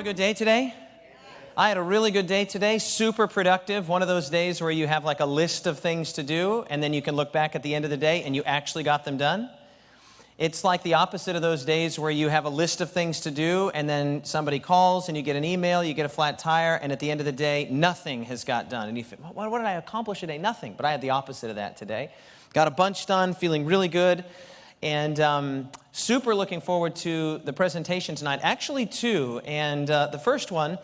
a good day today? I had a really good day today, super productive. One of those days where you have like a list of things to do and then you can look back at the end of the day and you actually got them done. It's like the opposite of those days where you have a list of things to do and then somebody calls and you get an email, you get a flat tire, and at the end of the day, nothing has got done. And you think, what did I accomplish today? Nothing. But I had the opposite of that today. Got a bunch done, feeling really good. And super looking forward to the presentation tonight. Actually, two. And the first one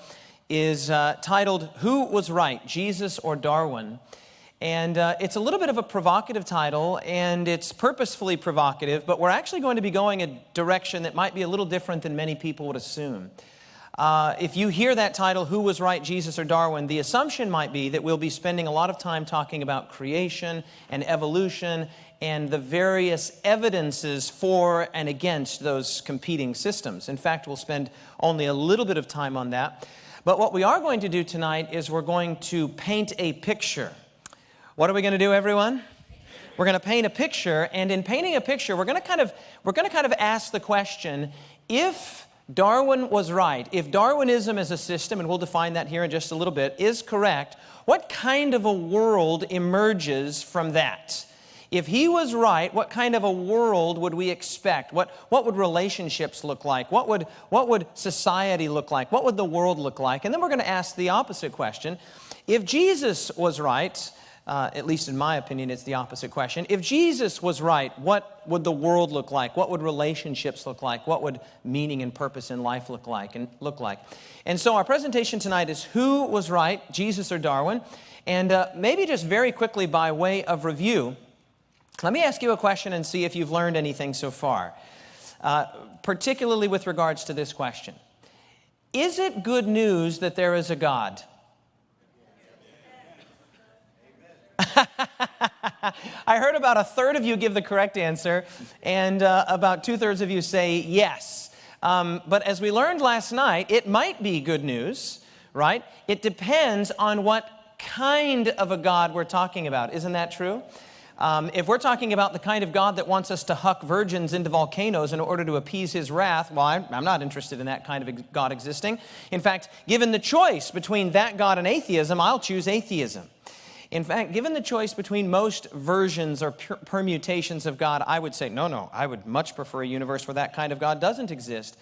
is titled, Who Was Right, Jesus or Darwin? And it's a little bit of a provocative title, and it's purposefully provocative, but we're actually going to be going a direction that might be a little different than many people would assume. If you hear that title, Who Was Right, Jesus or Darwin, the assumption might be that we'll be spending a lot of time talking about creation and evolution and the various evidences for and against those competing systems. In fact, we'll spend only a little bit of time on that. But what we are going to do tonight is we're going to paint a picture. What are we going to do, everyone? We're going to paint a picture, and in painting a picture, we're going to kind of ask the question, if Darwin was right, if Darwinism as a system, and we'll define that here in just a little bit, is correct, what kind of a world emerges from that? If he was right, what kind of a world would we expect? What would relationships look like? What would society look like? What would the world look like? And then we're going to ask the opposite question. If Jesus was right, at least in my opinion, it's the opposite question. If Jesus was right, what would the world look like? What would relationships look like? What would meaning and purpose in life look like? And so our presentation tonight is Who Was Right, Jesus or Darwin? And maybe just very quickly by way of review, let me ask you a question and see if you've learned anything so far, particularly with regards to this question. Is it good news that there is a God? I heard about a third of you give the correct answer, and about two-thirds of you say yes. But as we learned last night, it might be good news, right? It depends on what kind of a God we're talking about. Isn't that true? If we're talking about the kind of God that wants us to huck virgins into volcanoes in order to appease his wrath, well, I'm not interested in that kind of God existing. In fact, given the choice between that God and atheism, I'll choose atheism. In fact, given the choice between most versions or permutations of God, I would say, no, I would much prefer a universe where that kind of God doesn't exist.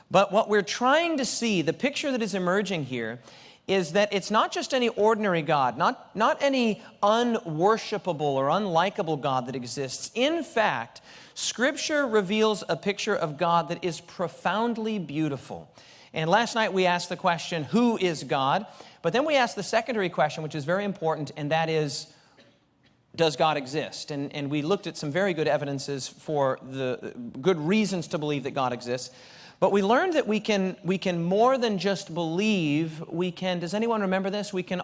But what we're trying to see, the picture that is emerging here, is that it's not just any ordinary God, not any unworshipable or unlikable God that exists. In fact, Scripture reveals a picture of God that is profoundly beautiful. And last night we asked the question, who is God? But then we asked the secondary question, which is very important, and that is, does God exist? And we looked at some very good evidences for the good reasons to believe that God exists. But we learned that we can more than just believe, does anyone remember this? We can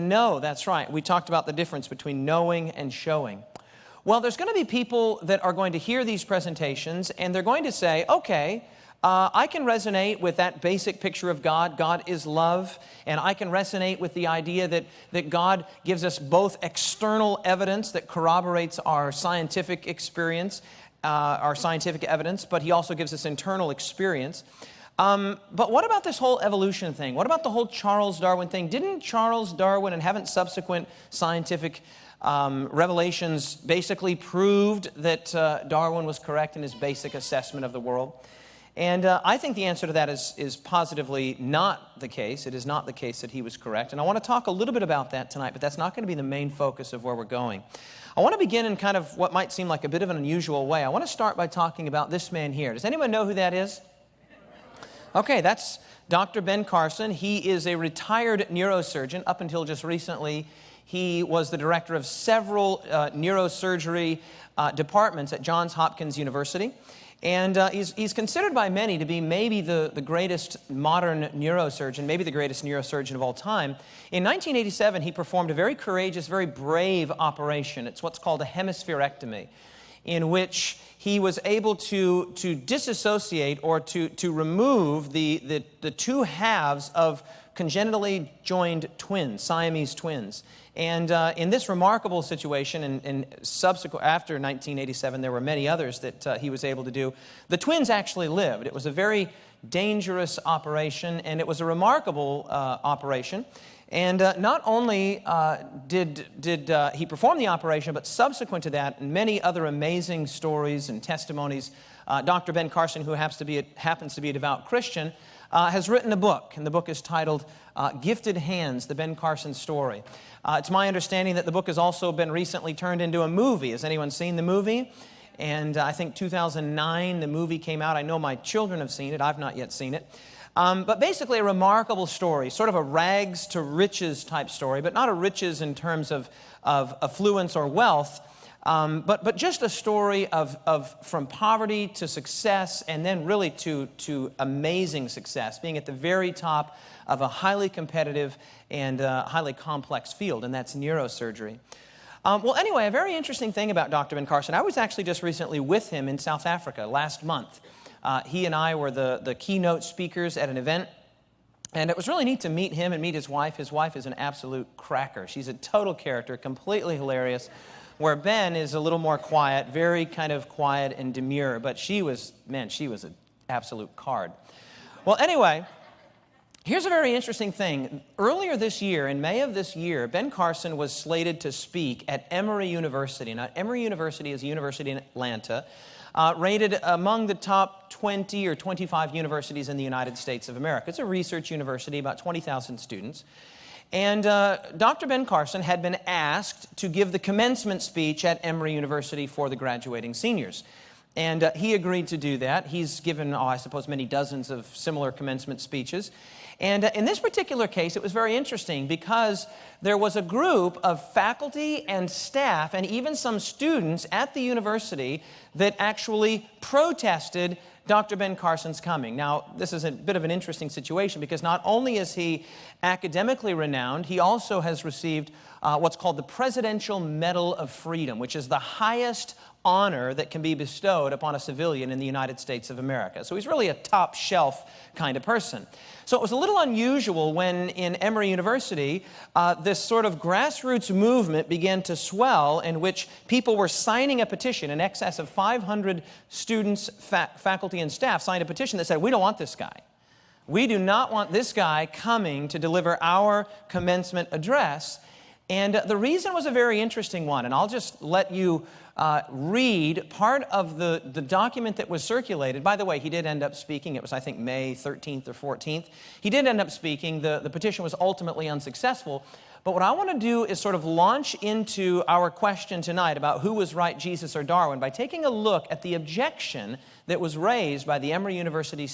know, that's right. We talked about the difference between knowing and showing. Well, there's going to be people that are going to hear these presentations and they're going to say, okay, I can resonate with that basic picture of God. God is love. And I can resonate with the idea that God gives us both external evidence that corroborates our scientific experience, our scientific evidence, but he also gives us internal experience. But what about this whole evolution thing? What about the whole Charles Darwin thing? Didn't Charles Darwin and haven't subsequent scientific revelations basically proved that Darwin was correct in his basic assessment of the world? And I think the answer to that is positively not the case. It is not the case that he was correct. And I want to talk a little bit about that tonight, but that's not going to be the main focus of where we're going. I want to begin in kind of what might seem like a bit of an unusual way. I want to start by talking about this man here. Does anyone know who that is? Okay, that's Dr. Ben Carson. He is a retired neurosurgeon. Up until just recently, he was the director of several neurosurgery departments at Johns Hopkins University. And he's considered by many to be maybe the greatest modern neurosurgeon, maybe the greatest neurosurgeon of all time. In 1987, he performed a very courageous, very brave operation. It's what's called a hemispherectomy, in which he was able to disassociate or to remove the two halves of congenitally joined twins, Siamese twins. And in this remarkable situation, and subsequent after 1987, there were many others that he was able to do. The twins actually lived. It was a very dangerous operation, and it was a remarkable operation. And not only did he perform the operation, but subsequent to that, and many other amazing stories and testimonies, Dr. Ben Carson, who happens to be a devout Christian, has written a book, and the book is titled Gifted Hands, The Ben Carson Story. It's my understanding that the book has also been recently turned into a movie. Has anyone seen the movie? And I think 2009, the movie came out. I know my children have seen it. I've not yet seen it. But basically a remarkable story, sort of a rags to riches type story, but not a riches in terms of affluence or wealth, but just a story of from poverty to success, and then really to amazing success, being at the very top of a highly competitive and highly complex field, and that's neurosurgery. Well, anyway, a very interesting thing about Dr. Ben Carson, I was actually just recently with him in South Africa last month. He and I were the keynote speakers at an event, and it was really neat to meet him and meet his wife. His wife is an absolute cracker. She's a total character, completely hilarious, where Ben is a little more quiet, very kind of quiet and demure, but she was an absolute card. Well, anyway, here's a very interesting thing. Earlier this year, in May of this year, Ben Carson was slated to speak at Emory University. Now, Emory University is a university in Atlanta, rated among the top 20 or 25 universities in the United States of America. It's a research university, about 20,000 students. And Dr. Ben Carson had been asked to give the commencement speech at Emory University for the graduating seniors. And he agreed to do that. He's given, I suppose, many dozens of similar commencement speeches. And in this particular case, it was very interesting because there was a group of faculty and staff and even some students at the university that actually protested Dr. Ben Carson's coming. Now, this is a bit of an interesting situation because not only is he academically renowned, he also has received what's called the Presidential Medal of Freedom, which is the highest honor that can be bestowed upon a civilian in the United States of America. So he's really a top shelf kind of person. So it was a little unusual when in Emory University, this sort of grassroots movement began to swell in which people were signing a petition. In excess of 500 students, faculty, and staff signed a petition that said, we don't want this guy. We do not want this guy coming to deliver our commencement address. And the reason was a very interesting one, and I'll just let you read part of the document that was circulated. By the way, he did end up speaking. It was, I think, May 13th or 14th. He did end up speaking. The petition was ultimately unsuccessful. But what I want to do is sort of launch into our question tonight about who was right, Jesus or Darwin, by taking a look at the objection that was raised by the Emory University,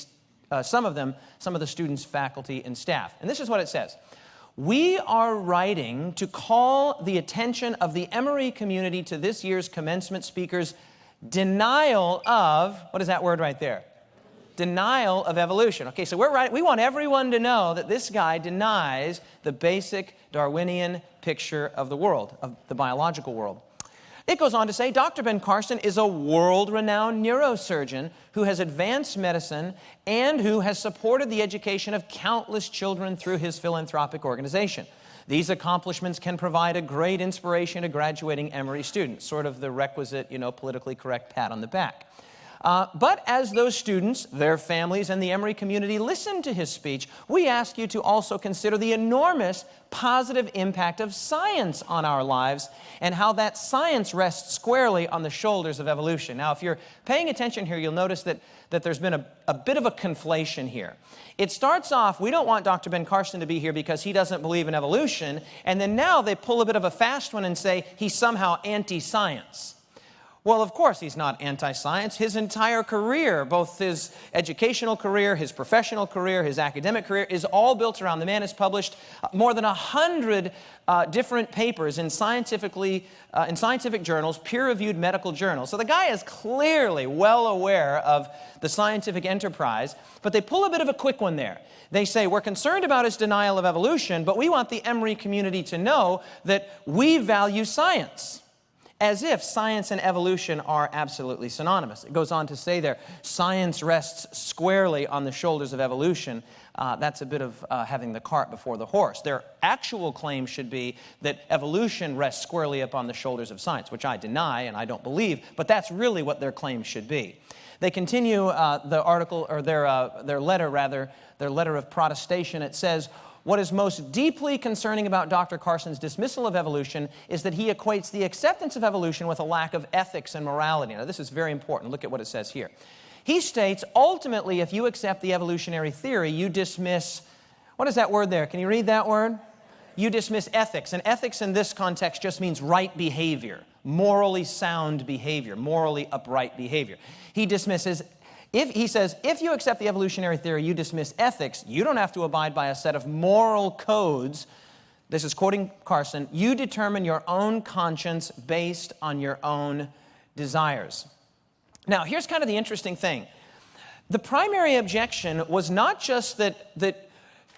some of the students, faculty, and staff. And this is what it says. We are writing to call the attention of the Emory community to this year's commencement speaker's denial of, what is that word right there? Denial of evolution. Okay, so we want everyone to know that this guy denies the basic Darwinian picture of the world, of the biological world. It goes on to say, Dr. Ben Carson is a world-renowned neurosurgeon who has advanced medicine and who has supported the education of countless children through his philanthropic organization. These accomplishments can provide a great inspiration to graduating Emory students, sort of the requisite, politically correct pat on the back. But as those students, their families, and the Emory community listen to his speech, we ask you to also consider the enormous positive impact of science on our lives and how that science rests squarely on the shoulders of evolution. Now, if you're paying attention here, you'll notice that there's been a bit of a conflation here. It starts off, we don't want Dr. Ben Carson to be here because he doesn't believe in evolution, and then now they pull a bit of a fast one and say he's somehow anti-science. Well, of course he's not anti-science. His entire career, both his educational career, his professional career, his academic career, is all built around. The man has published more than 100 different papers in scientific journals, peer-reviewed medical journals. So the guy is clearly well aware of the scientific enterprise, but they pull a bit of a quick one there. They say, we're concerned about his denial of evolution, but we want the Emory community to know that we value science. As if science and evolution are absolutely synonymous. It goes on to say there, science rests squarely on the shoulders of evolution. That's a bit of having the cart before the horse. Their actual claim should be that evolution rests squarely upon the shoulders of science, which I deny and I don't believe, but that's really what their claim should be. They continue the article, or their letter rather, their letter of protestation. It says, what is most deeply concerning about Dr. Carson's dismissal of evolution is that he equates the acceptance of evolution with a lack of ethics and morality. Now, this is very important. Look at what it says here. He states, ultimately, if you accept the evolutionary theory, you dismiss, what is that word there? Can you read that word? You dismiss ethics. And ethics in this context just means right behavior, morally sound behavior, morally upright behavior. He dismisses, he says, if you accept the evolutionary theory, you dismiss ethics. You don't have to abide by a set of moral codes. This is quoting Carson. You determine your own conscience based on your own desires. Now, here's kind of the interesting thing. The primary objection was not just that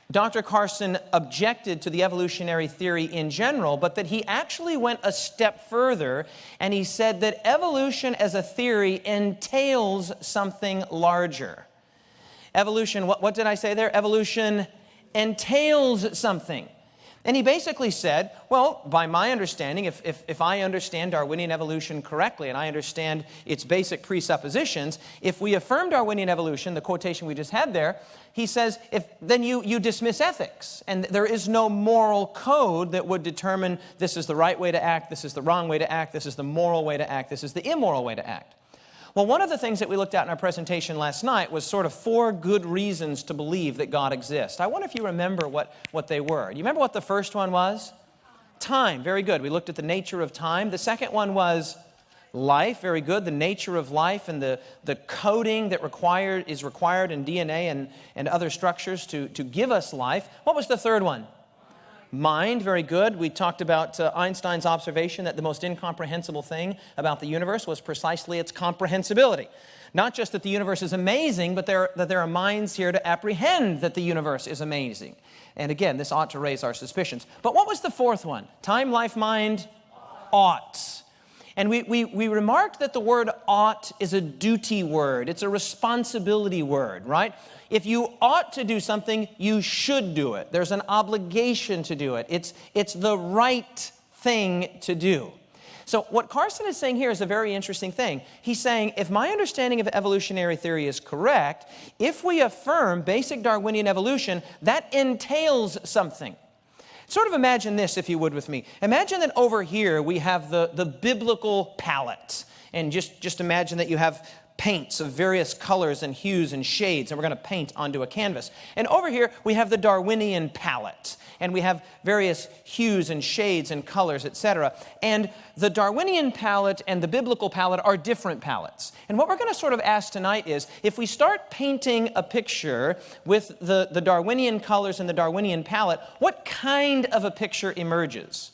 Dr. Carson objected to the evolutionary theory in general, but that he actually went a step further, and he said that evolution as a theory entails something larger. Evolution, what did I say there? Evolution entails something. And he basically said, well, by my understanding, if I understand Darwinian evolution correctly and I understand its basic presuppositions, if we affirm Darwinian evolution, the quotation we just had there, he says, then you dismiss ethics. And there is no moral code that would determine this is the right way to act, this is the wrong way to act, this is the moral way to act, this is the immoral way to act. Well, one of the things that we looked at in our presentation last night was sort of 4 good reasons to believe that God exists. I wonder if you remember what they were. You remember what the first one was? Time. Very good. We looked at the nature of time. The second one was life. Very good. The nature of life and the coding that is required in DNA and other structures to give us life. What was the third one? Mind, very good. We talked about Einstein's observation that the most incomprehensible thing about the universe was precisely its comprehensibility. Not just that the universe is amazing, but that there are minds here to apprehend that the universe is amazing. And again, this ought to raise our suspicions. But what was the fourth one? Time, life, mind, ought. And we remarked that the word ought is a duty word. It's a responsibility word, right? If you ought to do something, you should do it. There's an obligation to do it. It's the right thing to do. So what Carson is saying here is a very interesting thing. He's saying, if my understanding of evolutionary theory is correct, if we affirm basic Darwinian evolution, that entails something. Sort of imagine this, if you would, with me. Imagine that over here we have the biblical palette. And just imagine that you have paints of various colors and hues and shades, and we're going to paint onto a canvas. And over here we have the Darwinian palette, and we have various hues and shades and colors, etc. And the Darwinian palette and the biblical palette are different palettes. And what we're going to sort of ask tonight is, if we start painting a picture with the Darwinian colors and the Darwinian palette, what kind of a picture emerges?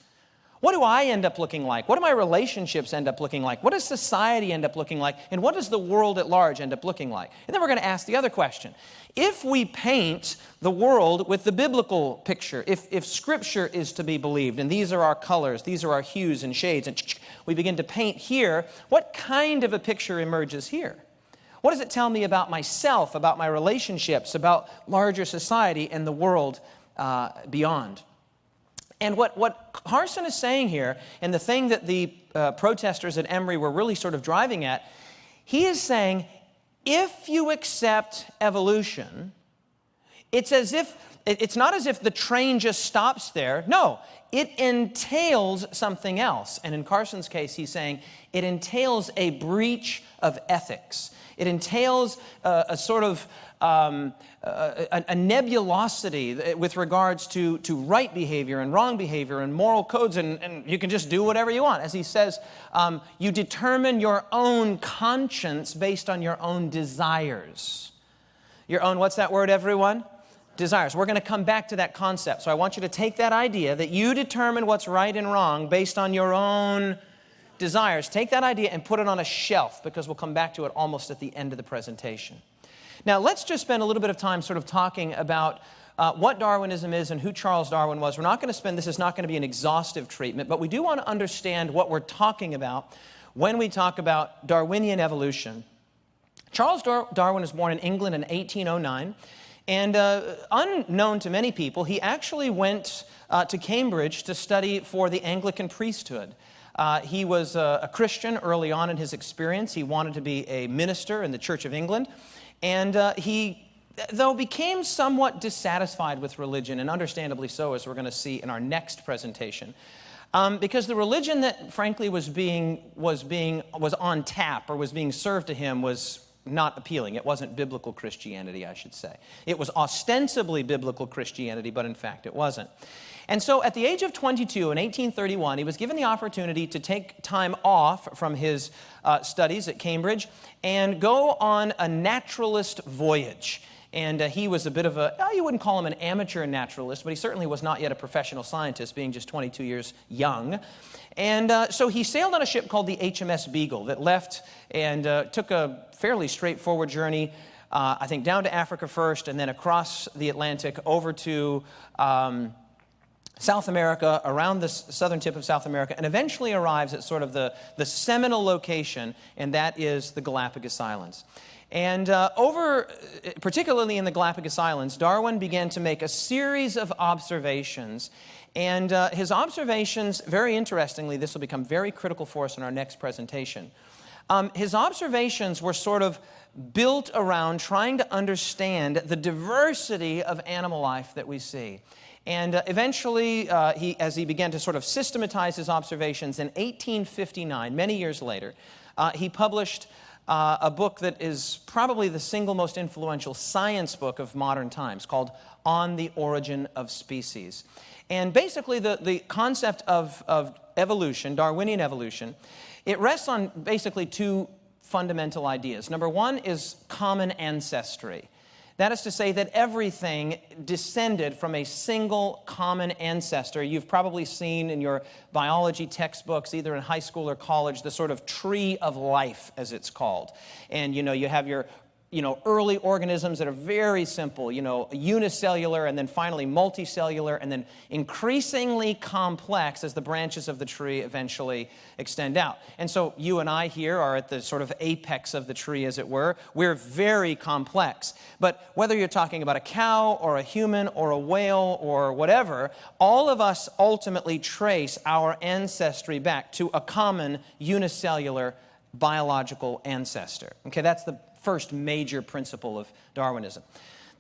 What do I end up looking like? What do my relationships end up looking like? What does society end up looking like? And what does the world at large end up looking like? And then we're going to ask the other question. If we paint the world with the biblical picture, if Scripture is to be believed, and these are our colors, these are our hues and shades, and we begin to paint here, what kind of a picture emerges here? What does it tell me about myself, about my relationships, about larger society and the world beyond? And what Carson is saying here, and the thing that the protesters at Emory were really sort of driving at, he is saying, if you accept evolution, it's not as if the train just stops there. No, it entails something else. And in Carson's case, he's saying it entails a breach of ethics. It entails a sort of a nebulosity with regards to right behavior and wrong behavior and moral codes, and you can just do whatever you want. As he says, you determine your own conscience based on your own desires. Your own, what's that word, everyone? Desires. We're going to come back to that concept. So I want you to take that idea that you determine what's right and wrong based on your own desires. Take that idea and put it on a shelf, because we'll come back to it almost at the end of the presentation. Now, let's just spend a little bit of time sort of talking about what Darwinism is and who Charles Darwin was. We're not going to spend, this is not going to be an exhaustive treatment, but we do want to understand what we're talking about when we talk about Darwinian evolution. Charles Darwin was born in England in 1809, and unknown to many people, he actually went to Cambridge to study for the Anglican priesthood. He was a Christian early on in his experience. He wanted to be a minister in the Church of England. And he, though, became somewhat dissatisfied with religion, and understandably so, as we're going to see in our next presentation. Because the religion that, frankly, was on tap, or was being served to him, was not appealing. It wasn't biblical Christianity, I should say. It was ostensibly biblical Christianity, but in fact it wasn't. And so at the age of 22 in 1831, he was given the opportunity to take time off from his studies at Cambridge and go on a naturalist voyage. And he was a bit of you wouldn't call him an amateur naturalist, but he certainly was not yet a professional scientist, being just 22 years young. And so he sailed on a ship called the HMS Beagle that left and took a fairly straightforward journey, I think down to Africa first, and then across the Atlantic over to South America, around the southern tip of South America, and eventually arrives at sort of the seminal location, and that is the Galapagos Islands. And particularly in the Galapagos Islands, Darwin began to make a series of observations. And his observations, very interestingly, this will become very critical for us in our next presentation. His observations were sort of built around trying to understand the diversity of animal life that we see. And eventually, as he began to sort of systematize his observations in 1859, many years later, he published a book that is probably the single most influential science book of modern times, called On the Origin of Species. And basically, the concept of evolution, Darwinian evolution, it rests on basically two fundamental ideas. Number one is common ancestry. That is to say that everything descended from a single common ancestor. You've probably seen in your biology textbooks, either in high school or college, the sort of tree of life, as it's called. And, you have your early organisms that are very simple, unicellular, and then finally multicellular, and then increasingly complex as the branches of the tree eventually extend out. And so you and I here are at the sort of apex of the tree, as it were. We're very complex. But whether you're talking about a cow or a human or a whale or whatever, all of us ultimately trace our ancestry back to a common unicellular biological ancestor. Okay, that's the first major principle of Darwinism.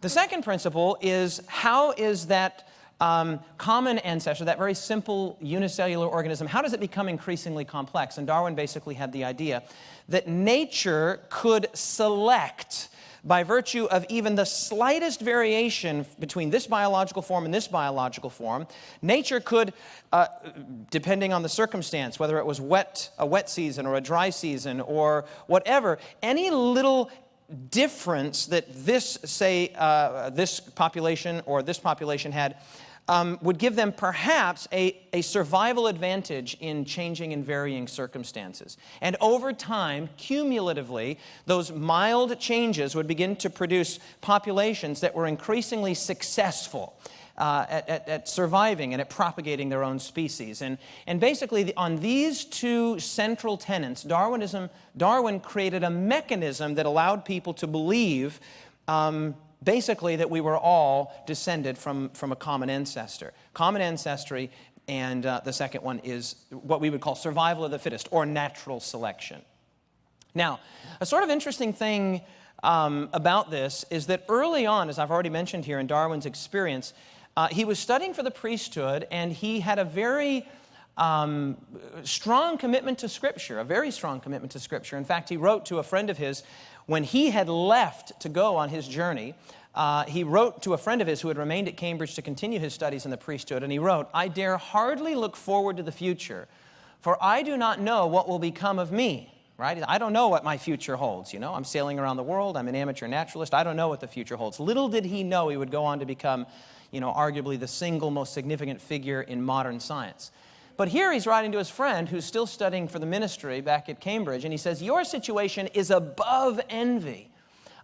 The second principle is, how is that common ancestor, that very simple unicellular organism, how does it become increasingly complex? And Darwin basically had the idea that nature could select, by virtue of even the slightest variation between this biological form and this biological form, nature could, depending on the circumstance, whether it was a wet season or a dry season or whatever, any little difference that this population or this population had would give them perhaps a survival advantage in changing and varying circumstances. And over time, cumulatively, those mild changes would begin to produce populations that were increasingly successful at surviving and at propagating their own species. And basically, on these two central tenets, Darwin created a mechanism that allowed people to believe basically that we were all descended from a common ancestor. Common ancestry, and the second one is what we would call survival of the fittest, or natural selection. Now, a sort of interesting thing about this is that early on, as I've already mentioned here in Darwin's experience, he was studying for the priesthood, and he had a very strong commitment to Scripture, a very strong commitment to Scripture. In fact, he wrote to a friend of his, when he had left to go on his journey, he wrote to a friend of his who had remained at Cambridge to continue his studies in the priesthood, and he wrote, "I dare hardly look forward to the future, for I do not know what will become of me." Right? I don't know what my future holds. I'm sailing around the world. I'm an amateur naturalist. I don't know what the future holds. Little did he know he would go on to become, arguably the single most significant figure in modern science. But here he's writing to his friend who's still studying for the ministry back at Cambridge, and he says, "Your situation is above envy.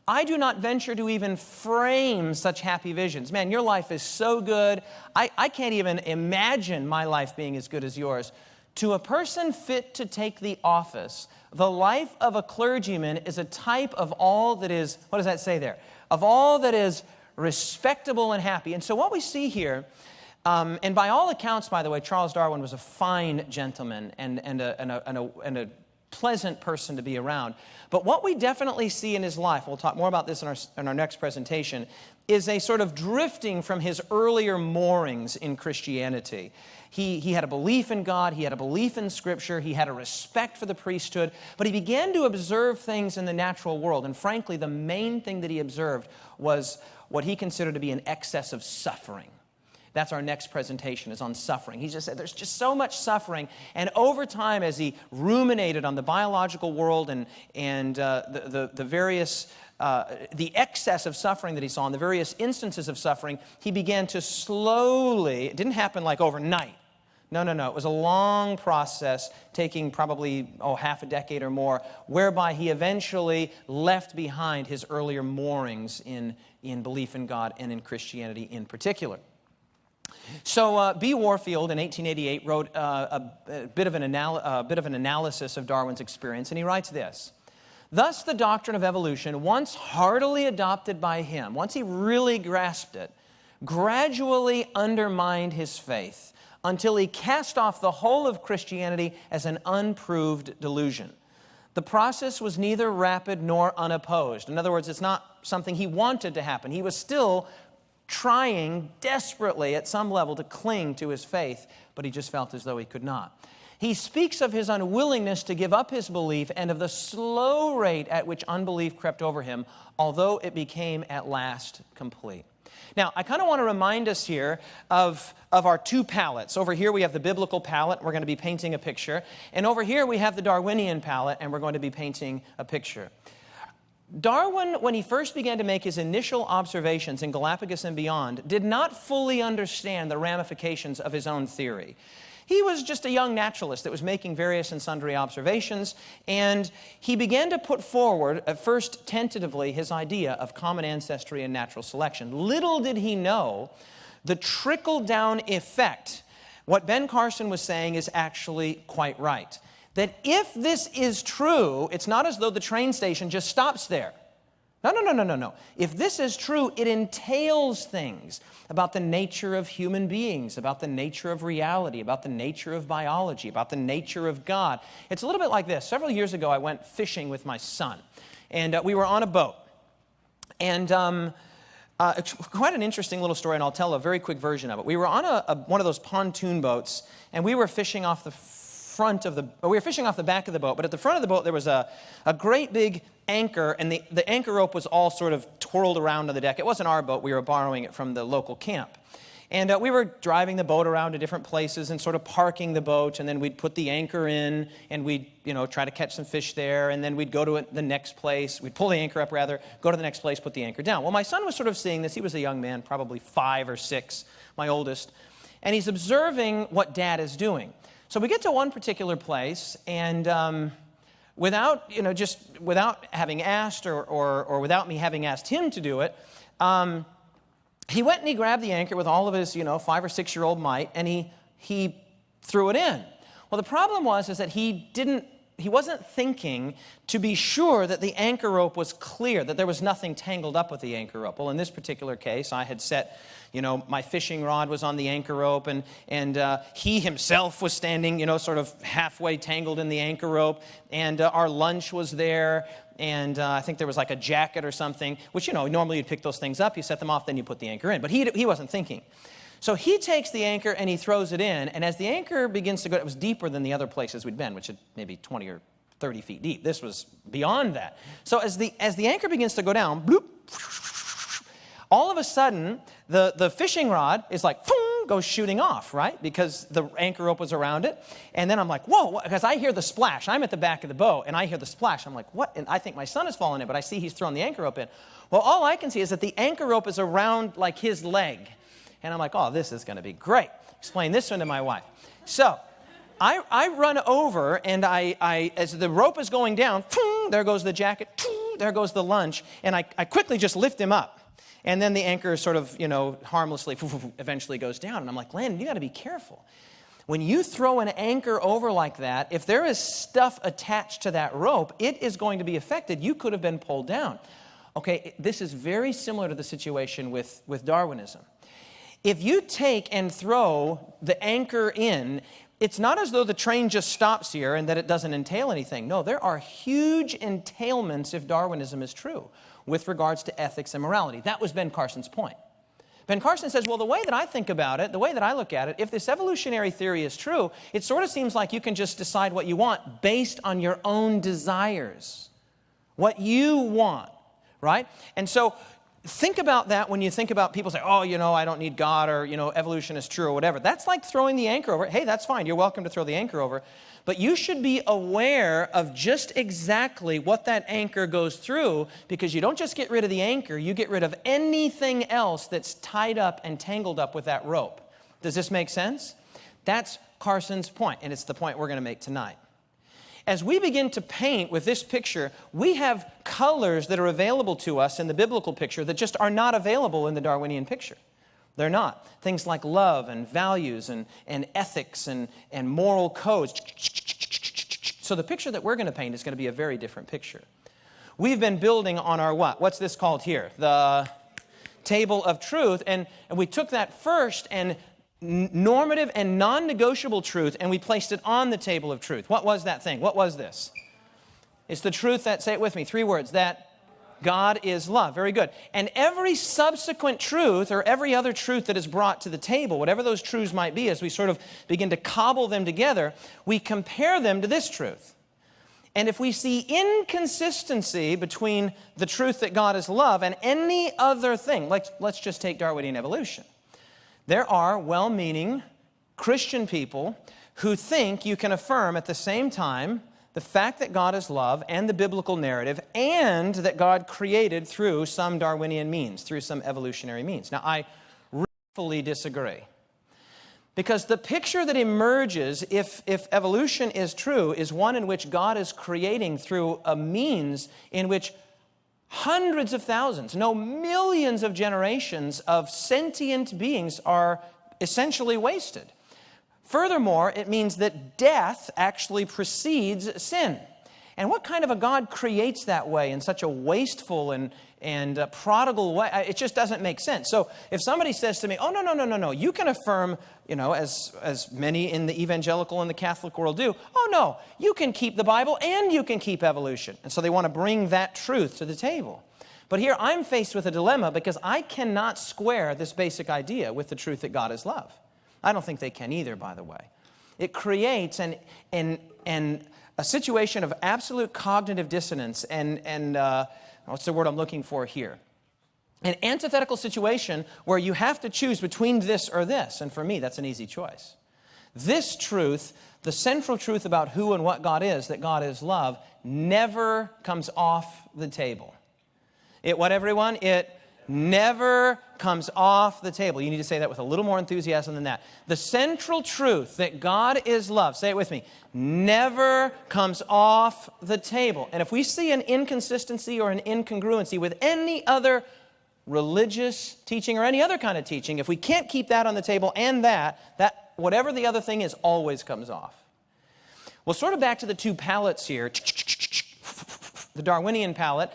I do not venture to even frame such happy visions." Man, your life is so good. I can't even imagine my life being as good as yours. "To a person fit to take the office, the life of a clergyman is a type of all that is," what does that say there? "Of all that is respectable and happy." And so what we see here And by all accounts, by the way, Charles Darwin was a fine gentleman and a pleasant person to be around. But what we definitely see in his life, we'll talk more about this in our next presentation, is a sort of drifting from his earlier moorings in Christianity. He had a belief in God, he had a belief in Scripture, he had a respect for the priesthood, but he began to observe things in the natural world. And frankly, the main thing that he observed was what he considered to be an excess of suffering. That's our next presentation, is on suffering. He just said there's just so much suffering. And over time, as he ruminated on the biological world and the various, the excess of suffering that he saw and the various instances of suffering, he began to slowly, it didn't happen like overnight. No. It was a long process, taking probably, half a decade or more, whereby he eventually left behind his earlier moorings in belief in God and in Christianity in particular. So B. Warfield in 1888 wrote a bit of an analysis of Darwin's experience, and he writes this: "Thus the doctrine of evolution, once heartily adopted by him, once he really grasped it, gradually undermined his faith until he cast off the whole of Christianity as an unproved delusion. The process was neither rapid nor unopposed." In other words, it's not something he wanted to happen. He was still trying desperately at some level to cling to his faith, but he just felt as though he could not. He speaks of his unwillingness to give up his belief and of the slow rate at which unbelief crept over him, although it became at last complete. Now, I kind of want to remind us here of our two palettes. Over here we have the biblical palette, we're going to be painting a picture. And over here we have the Darwinian palette, and we're going to be painting a picture. Darwin, when he first began to make his initial observations in Galapagos and beyond, did not fully understand the ramifications of his own theory. He was just a young naturalist that was making various and sundry observations, and he began to put forward, at first tentatively, his idea of common ancestry and natural selection. Little did he know the trickle-down effect. What Ben Carson was saying is actually quite right. That if this is true, it's not as though the train station just stops there. No. If this is true, it entails things about the nature of human beings, about the nature of reality, about the nature of biology, about the nature of God. It's a little bit like this. Several years ago, I went fishing with my son, and we were on a boat. And it's quite an interesting little story, and I'll tell a very quick version of it. We were on one of those pontoon boats, and we were fishing off the back of the boat, but at the front of the boat there was a great big anchor, and the anchor rope was all sort of twirled around on the deck. It wasn't our boat, we were borrowing it from the local camp. And we were driving the boat around to different places and sort of parking the boat, and then we'd put the anchor in, and we'd try to catch some fish there, and then we'd go to the next place. We'd pull the anchor up, rather, go to the next place, put the anchor down. Well, my son was sort of seeing this. He was a young man, probably 5 or 6, my oldest, and he's observing what Dad is doing. So we get to one particular place, and without having asked or without me having asked him to do it, he went and he grabbed the anchor with all of his 5 or 6 year old might, and he threw it in. Well, the problem was that he wasn't thinking to be sure that the anchor rope was clear, that there was nothing tangled up with the anchor rope. Well, in this particular case, I had set, my fishing rod was on the anchor rope, and he himself was standing, sort of halfway tangled in the anchor rope, and our lunch was there, and I think there was like a jacket or something, which, normally you'd pick those things up, you set them off, then you put the anchor in. But he wasn't thinking. So he takes the anchor and he throws it in, and as the anchor begins to go, it was deeper than the other places we'd been, which had maybe 20 or 30 feet deep. This was beyond that. So as the anchor begins to go down, bloop, all of a sudden, the fishing rod is like, goes shooting off, right? Because the anchor rope was around it. And then I'm like, whoa, because I hear the splash. I'm at the back of the boat, and I hear the splash. I'm like, what? And I think my son has fallen in, but I see he's thrown the anchor rope in. Well, all I can see is that the anchor rope is around like his leg. And I'm like, oh, this is going to be great. Explain this one to my wife. So I run over, and I as the rope is going down, there goes the jacket, there goes the lunch, and I quickly just lift him up. And then the anchor sort of, harmlessly eventually goes down. And I'm like, Landon, you got to be careful. When you throw an anchor over like that, if there is stuff attached to that rope, it is going to be affected. You could have been pulled down. Okay, this is very similar to the situation with Darwinism. If you take and throw the anchor in, it's not as though the train just stops here and that it doesn't entail anything. No, there are huge entailments if Darwinism is true with regards to ethics and morality. That was Ben Carson's point. Ben Carson says, well, the way that I think about it, the way that I look at it, if this evolutionary theory is true, it sort of seems like you can just decide what you want based on your own desires. What you want, right? And so think about that when you think about people say, oh, I don't need God, or, evolution is true, or whatever. That's like throwing the anchor over. Hey, that's fine. You're welcome to throw the anchor over. But you should be aware of just exactly what that anchor goes through, because you don't just get rid of the anchor, you get rid of anything else that's tied up and tangled up with that rope. Does this make sense? That's Carson's point, and it's the point we're going to make tonight. As we begin to paint with this picture, we have colors that are available to us in the biblical picture that just are not available in the Darwinian picture. They're not. Things like love and values and ethics and moral codes. So the picture that we're going to paint is going to be a very different picture. We've been building on our what? What's this called here? The table of truth. And we took that first and normative and non-negotiable truth, and we placed it on the table of truth. What was that thing? What was this? It's the truth that, say it with me, 3 words, that God is love. Very good. And every subsequent truth, or every other truth that is brought to the table, whatever those truths might be, as we sort of begin to cobble them together, we compare them to this truth. And if we see inconsistency between the truth that God is love and any other thing, let's just take Darwinian evolution. There are well-meaning Christian people who think you can affirm at the same time the fact that God is love and the biblical narrative, and that God created through some Darwinian means, through some evolutionary means. Now, I fully disagree. Because the picture that emerges, if evolution is true, is one in which God is creating through a means in which hundreds of thousands, no, millions of generations of sentient beings are essentially wasted. Furthermore, it means that death actually precedes sin. And what kind of a God creates that way, in such a wasteful and prodigal way? It just doesn't make sense. So if somebody says to me, oh, no, you can affirm, as many in the evangelical and the Catholic world do, oh, no, you can keep the Bible and you can keep evolution. And so they want to bring that truth to the table. But here I'm faced with a dilemma, because I cannot square this basic idea with the truth that God is love. I don't think they can either, by the way. It creates a situation of absolute cognitive dissonance and what's the word I'm looking for here? An antithetical situation where you have to choose between this or this. And for me, that's an easy choice. This truth, the central truth about who and what God is, that God is love, never comes off the table. What, everyone? It never comes off the table. You need to say that with a little more enthusiasm than that. The central truth that God is love, say it with me, never comes off the table. And if we see an inconsistency or an incongruency with any other religious teaching or any other kind of teaching, if we can't keep that on the table and that whatever the other thing is always comes off. Well, sort of back to the 2 palettes here. The Darwinian palette,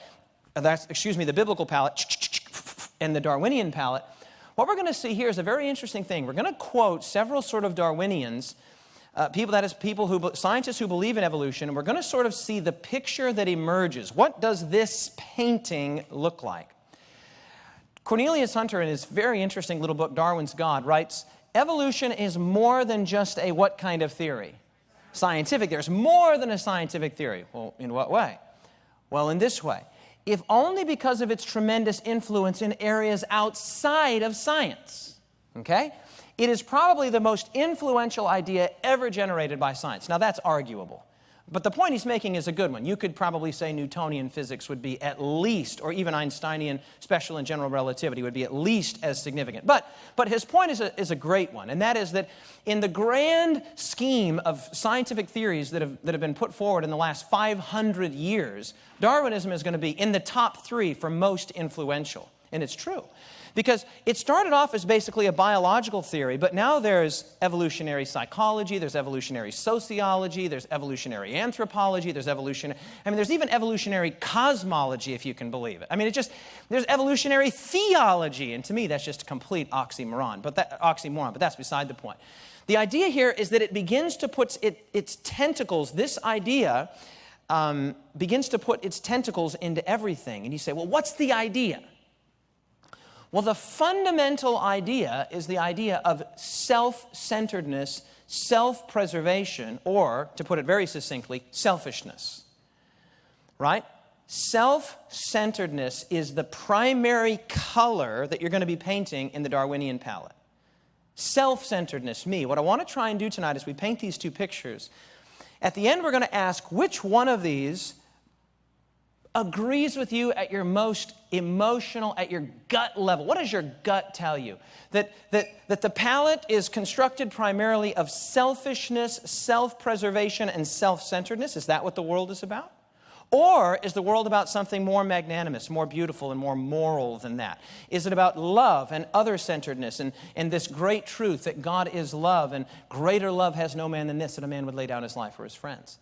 the biblical palette, and the Darwinian palette. What we're going to see here is a very interesting thing. We're going to quote several sort of Darwinians, scientists who believe in evolution, and we're going to sort of see the picture that emerges. What does this painting look like? Cornelius Hunter, in his very interesting little book, Darwin's God, writes, evolution is more than just a what kind of theory? Scientific. There's more than a scientific theory. Well, in what way? Well, in this way. If only because of its tremendous influence in areas outside of science. Okay? It is probably the most influential idea ever generated by science. Now, that's arguable. But the point he's making is a good one. You could probably say Newtonian physics would be at least, or even Einsteinian special and general relativity would be at least as significant. But his point is a great one, and that is that in the grand scheme of scientific theories that have been put forward in the last 500 years, Darwinism is going to be in the top 3 for most influential. And it's true. Because it started off as basically a biological theory, but now there's evolutionary psychology, there's evolutionary sociology, there's evolutionary anthropology, there's even evolutionary cosmology, if you can believe it. I mean, there's evolutionary theology, and to me, that's just a complete oxymoron, but that's beside the point. The idea here is that it begins to put its tentacles, this idea begins to put its tentacles into everything. And you say, well, what's the idea? Well, the fundamental idea is the idea of self-centeredness, self-preservation, or, to put it very succinctly, selfishness. Right? Self-centeredness is the primary color that you're going to be painting in the Darwinian palette. Self-centeredness, me. What I want to try and do tonight is we paint these two pictures. At the end, we're going to ask which one of these agrees with you at your most emotional, at your gut level. What does your gut tell you? That the palette is constructed primarily of selfishness, self-preservation, and self-centeredness. Is that what the world is about? Or is the world about something more magnanimous, more beautiful, and more moral than that? Is it about love and other-centeredness and this great truth that God is love, and greater love has no man than this, that a man would lay down his life for his friends?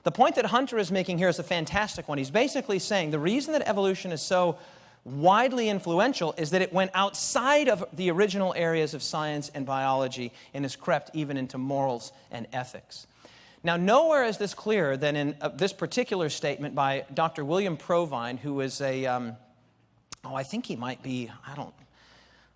The point that Hunter is making here is a fantastic one. He's basically saying the reason that evolution is so widely influential is that it went outside of the original areas of science and biology and has crept even into morals and ethics. Now, nowhere is this clearer than in this particular statement by Dr. William Provine, who is I think he might be,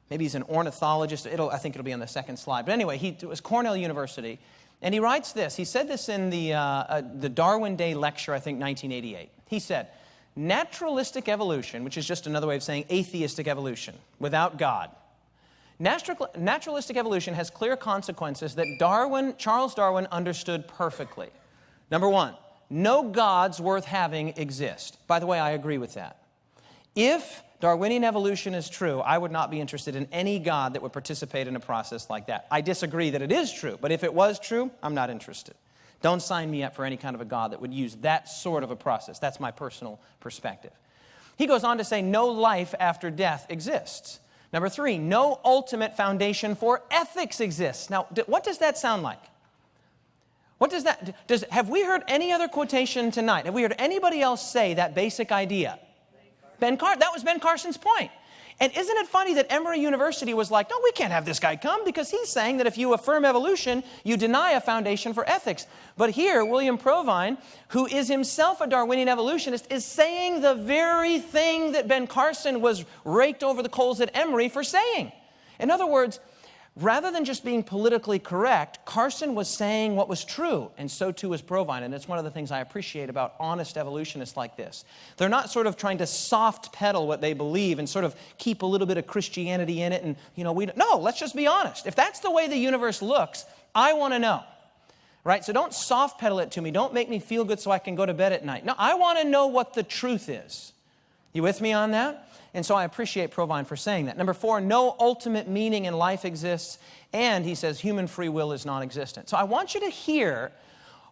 maybe he's an ornithologist. I think it'll be on the second slide. But anyway, it was Cornell University. And he writes this. He said this in the Darwin Day lecture, I think, 1988. He said, naturalistic evolution, which is just another way of saying atheistic evolution, without God. Naturalistic evolution has clear consequences that Charles Darwin understood perfectly. Number one, no gods worth having exist. By the way, I agree with that. If Darwinian evolution is true, I would not be interested in any God that would participate in a process like that. I disagree that it is true, but if it was true, I'm not interested. Don't sign me up for any kind of a God that would use that sort of a process. That's my personal perspective. He goes on to say no life after death exists. Number three, no ultimate foundation for ethics exists. Now, what does that sound like? What does that, have we heard any other quotation tonight? Have we heard anybody else say that basic idea? That was Ben Carson's point. And isn't it funny that Emory University was like, no, we can't have this guy come because he's saying that if you affirm evolution, you deny a foundation for ethics. But here, William Provine, who is himself a Darwinian evolutionist, is saying the very thing that Ben Carson was raked over the coals at Emory for saying. In other words, rather than just being politically correct, Carson was saying what was true, and so too was Provine. And it's one of the things I appreciate about honest evolutionists like this. They're not sort of trying to soft pedal what they believe and sort of keep a little bit of Christianity in it. And, no, let's just be honest. If that's the way the universe looks, I want to know. Right? So don't soft pedal it to me. Don't make me feel good so I can go to bed at night. No, I want to know what the truth is. You with me on that? And so I appreciate Provine for saying that. Number four, no ultimate meaning in life exists. And he says human free will is non-existent. So I want you to hear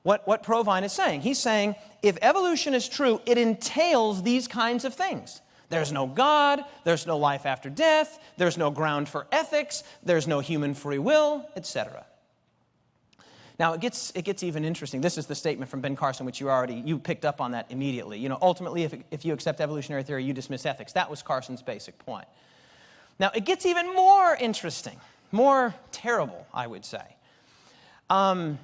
what Provine is saying. He's saying if evolution is true, it entails these kinds of things. There's no God, there's no life after death, there's no ground for ethics, there's no human free will, etc. Now, it gets even interesting. This is the statement from Ben Carson, which you picked up on that immediately. Ultimately, if you accept evolutionary theory, you dismiss ethics. That was Carson's basic point. Now, it gets even more interesting, more terrible, I would say. Not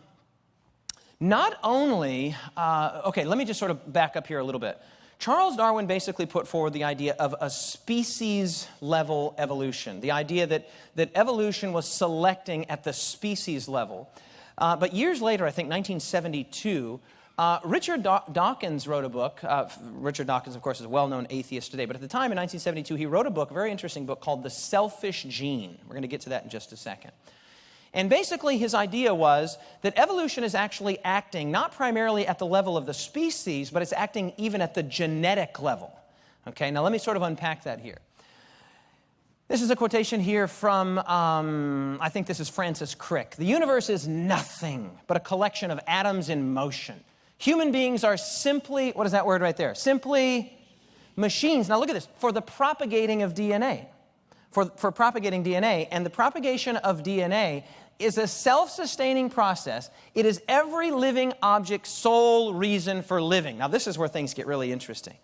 only, let me just sort of back up here a little bit. Charles Darwin basically put forward the idea of a species-level evolution, the idea that evolution was selecting at the species level. But years later, I think 1972, Richard Dawkins wrote a book. Richard Dawkins, of course, is a well-known atheist today. But at the time, in 1972, he wrote a book, a very interesting book called The Selfish Gene. We're going to get to that in just a second. And basically, his idea was that evolution is actually acting not primarily at the level of the species, but it's acting even at the genetic level. Okay, now let me sort of unpack that here. This is a quotation here from, I think this is Francis Crick. The universe is nothing but a collection of atoms in motion. Human beings are simply, what is that word right there? Simply machines. Now look at this. For the propagating of DNA. for propagating DNA. And the propagation of DNA is a self-sustaining process. It is every living object's sole reason for living. Now, this is where things get really interesting.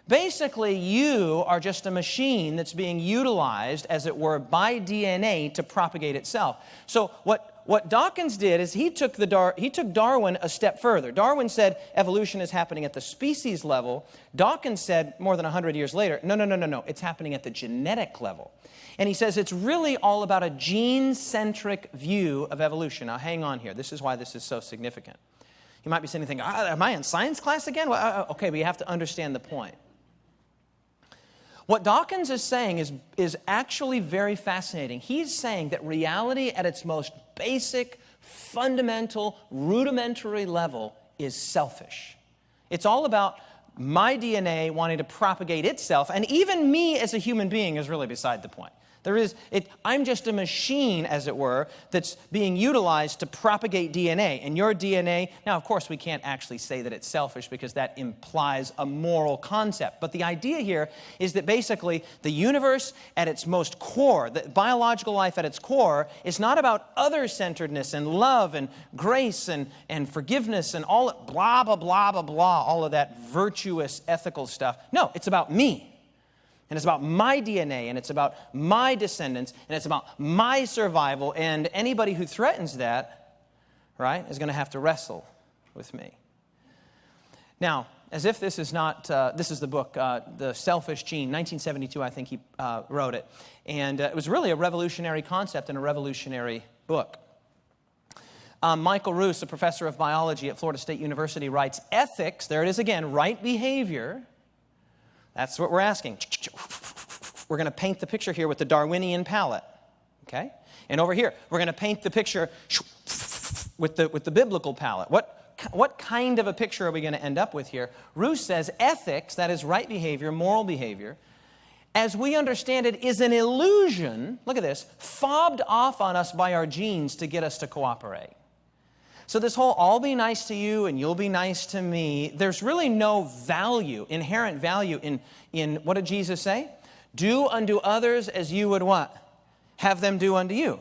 Basically, you are just a machine that's being utilized, as it were, by DNA to propagate itself. So what Dawkins did is he took Darwin a step further. Darwin said evolution is happening at the species level. Dawkins said more than 100 years later, no, it's happening at the genetic level. And he says it's really all about a gene-centric view of evolution. Now, hang on here. This is why this is so significant. You might be sitting thinking, am I in science class again? Well, okay, but you have to understand the point. What Dawkins is saying is actually very fascinating. He's saying that reality at its most basic, fundamental, rudimentary level is selfish. It's all about my DNA wanting to propagate itself, and even me as a human being is really beside the point. I'm just a machine, as it were, that's being utilized to propagate DNA. And your DNA, now, of course, we can't actually say that it's selfish because that implies a moral concept. But the idea here is that basically the universe at its most core, the biological life at its core, is not about other-centeredness and love and grace and forgiveness and all blah, blah, blah, blah, blah, all of that virtuous, ethical stuff. No, it's about me. And it's about my DNA, and it's about my descendants, and it's about my survival, and anybody who threatens that, right, is going to have to wrestle with me. Now, as if this is not, this is the book, The Selfish Gene, 1972, I think he wrote it. And it was really a revolutionary concept and a revolutionary book. Michael Roos, a professor of biology at Florida State University, writes, ethics, there it is again, right behavior. That's what we're asking. We're going to paint the picture here with the Darwinian palette, okay? And over here, we're going to paint the picture with the biblical palette. What kind of a picture are we going to end up with here? Roos says ethics, that is right behavior, moral behavior, as we understand it, is an illusion, look at this, fobbed off on us by our genes to get us to cooperate. So this whole, I'll be nice to you and you'll be nice to me, there's really no value, inherent value in what did Jesus say? Do unto others as you would what? Have them do unto you.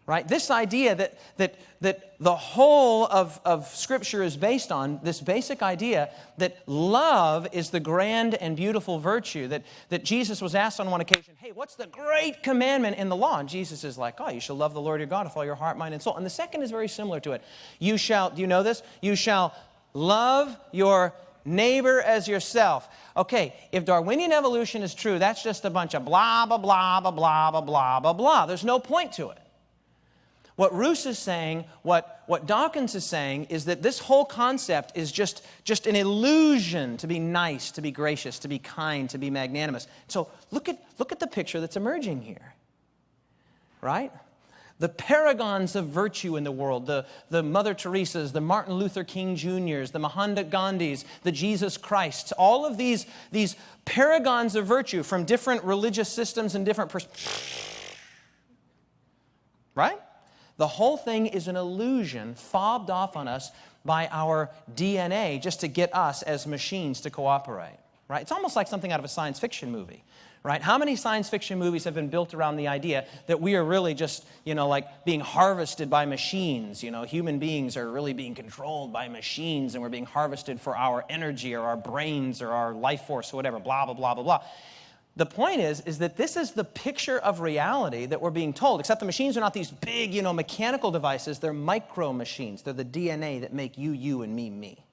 Right? This idea that the whole of Scripture is based on, this basic idea that love is the grand and beautiful virtue, that Jesus was asked on one occasion, hey, what's the great commandment in the law? And Jesus is like, oh, you shall love the Lord your God with all your heart, mind, and soul. And the second is very similar to it. You shall, do you know this? You shall love your neighbor as yourself. Okay, if Darwinian evolution is true, that's just a bunch of blah, blah, blah, blah, blah, blah, blah, blah, blah. There's no point to it. What Roos is saying, what Dawkins is saying, is that this whole concept is just an illusion to be nice, to be gracious, to be kind, to be magnanimous. So look at the picture that's emerging here, right? The paragons of virtue in the world, the Mother Teresas, the Martin Luther King Jr.'s, the Mahatma Gandhis, the Jesus Christs, all of these paragons of virtue from different religious systems and different right? The whole thing is an illusion fobbed off on us by our DNA just to get us as machines to cooperate, right? It's almost like something out of a science fiction movie, right? How many science fiction movies have been built around the idea that we are really just, like being harvested by machines? Human beings are really being controlled by machines, and we're being harvested for our energy or our brains or our life force or whatever, blah, blah, blah, blah, blah. The point is that this is the picture of reality that we're being told, except the machines are not these big, mechanical devices. They're micro machines. They're the DNA that make you, and me.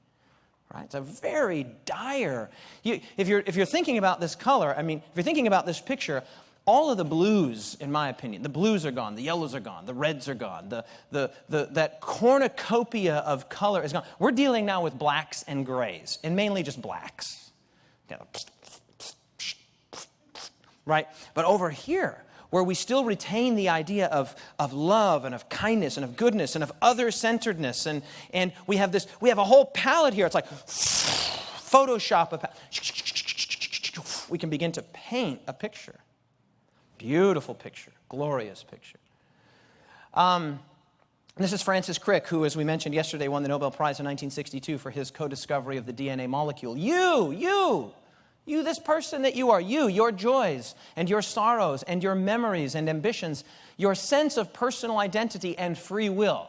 Right? It's a very dire. If you're thinking about this color, if you're thinking about this picture, all of the blues, in my opinion, the blues are gone, the yellows are gone, the reds are gone, that cornucopia of color is gone. We're dealing now with blacks and grays, and mainly just blacks. Right? But over here, where we still retain the idea of love and of kindness and of goodness and of other-centeredness, and we have a whole palette here. It's like Photoshop. We can begin to paint a picture. Beautiful picture. Glorious picture. This is Francis Crick, who, as we mentioned yesterday, won the Nobel Prize in 1962 for his co-discovery of the DNA molecule. You, this person that you are, you, your joys and your sorrows and your memories and ambitions, your sense of personal identity and free will.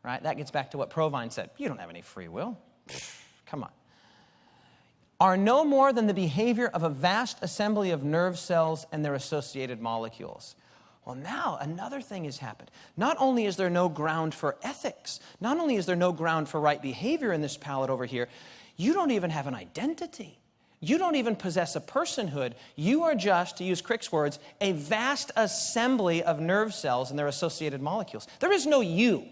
Right? That gets back to what Provine said. You don't have any free will. Come on. Are no more than the behavior of a vast assembly of nerve cells and their associated molecules. Well, now another thing has happened. Not only is there no ground for ethics, not only is there no ground for right behavior in this palette over here, you don't even have an identity. You don't even possess a personhood. You are just, to use Crick's words, a vast assembly of nerve cells and their associated molecules. There is no you.